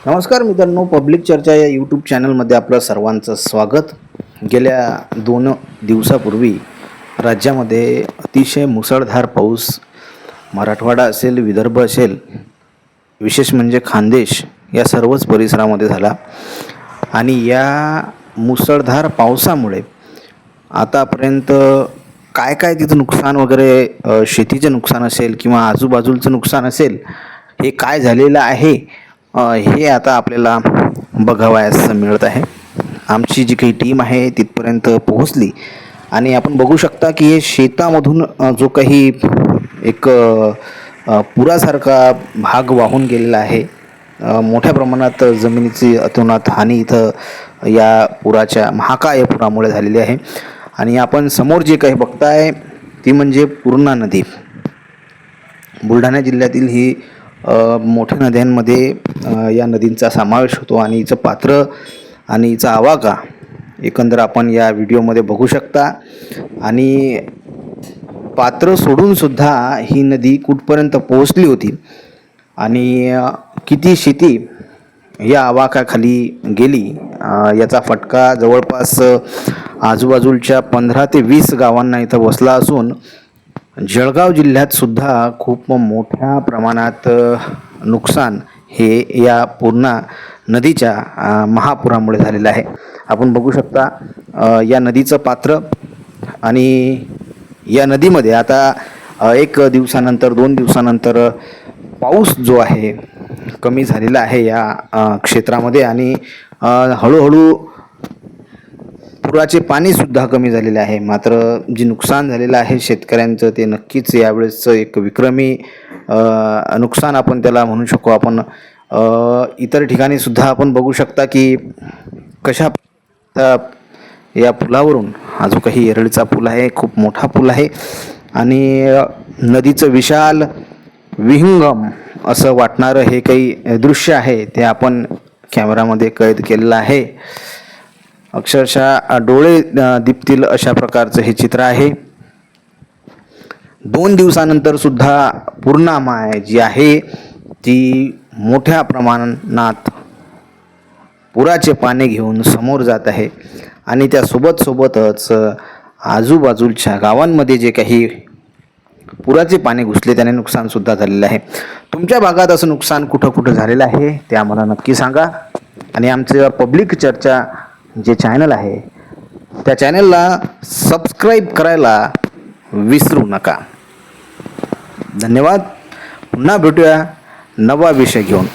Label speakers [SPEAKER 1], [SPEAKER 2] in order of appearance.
[SPEAKER 1] नमस्कार मित्रांनो, पब्लिक चर्चा या यूट्यूब चॅनलमध्ये आपलं सर्वांचं स्वागत. गेल्या 2 दिवसापूर्वी राज्यामध्ये अतिशय मुसळधार पाऊस मराठवाडा असेल, विदर्भ असेल, विशेष म्हणजे खानदेश या सर्वच परिसरामध्ये झाला. आणि या मुसळधार पावसामुळे आतापर्यंत काय काय तिथं नुकसान वगैरे, शेतीचं नुकसान असेल किंवा आजूबाजूचं नुकसान असेल, हे काय झालेलं आहे हे आता आपल्याला बघावयास मिळत आहे. आमची जी काही टीम आहे तिथपर्यंत पोहोचली आणि आपण बघू शकता की हे शेतामधून जो काही एक पुरासारखा भाग वाहून गेलेला आहे. मोठ्या प्रमाणात जमिनीची अतोनात हानी इथं या पुराच्या महाकाय पुरामुळे झालेली आहे. आणि आपण समोर जे काही बघताय ती म्हणजे पूर्णा नदी. बुलढाणा जिल्ह्यातील ही मोठ्या नद्यांमध्ये या नदींचा समावेश होतो आणि हिचं पात्र आणि हिचा आवाका एकंदर आपण या व्हिडिओमध्ये बघू शकता. आणि पात्र सोडूनसुद्धा ही नदी कुठपर्यंत पोहोचली होती आणि किती शेती या आवाकाखाली गेली याचा फटका जवळपास आजूबाजूच्या 15 ते 20 गावांना इथं बसला असून जळगाव जिल्ह्यात सुद्धा खूप मोठ्या प्रमाणात नुकसान हे या पूर्णा नदीच्या महापुरामुळे झालेलं आहे. आपण बघू शकता या नदीचं पात्र. आणि या नदीमध्ये आता 1 दिवसानंतर 2 दिवसानंतर पाऊस जो आहे कमी झालेला आहे या क्षेत्रामध्ये. आणि हळूहळू पुराचे पाणीसुद्धा कमी झालेले आहे. मात्र जे नुकसान झालेलं आहे शेतकऱ्यांचं ते नक्कीच यावेळेसचं एक विक्रमी नुकसान आपण त्याला म्हणू शकू. आपण इतर ठिकाणीसुद्धा आपण बघू शकता की कशा या पुलावरून हा जो काही येरळचा पूल आहे खूप मोठा पूल आहे आणि नदीचं विशाल विहंगम असं वाटणारं हे काही दृश्य आहे ते आपण कॅमेरामध्ये कैद केलेलं आहे. अक्षरशः डोळे दिपतील अशा प्रकारचं हे चित्र आहे. 2 दिवसानंतर सुद्धा पूर्णा माय जी आहे ती मोठ्या प्रमाणात पुराचे पाणी घेऊन समोर जात आहे. आणि त्या सोबतच आजूबाजूच्या गावांमध्ये जे काही पुराचे पाणी घुसले त्याने नुकसानसुद्धा झालेलं आहे. तुमच्या भागात असं नुकसान कुठं कुठं झालेलं आहे ते आम्हाला नक्की सांगा. आणि आमचं पब्लिक चर्चा जे चॅनल आहे त्या चॅनलला सबस्क्राईब करायला विसरू नका. धन्यवाद. पुन्हा भेटूया नवा विषय घेऊन.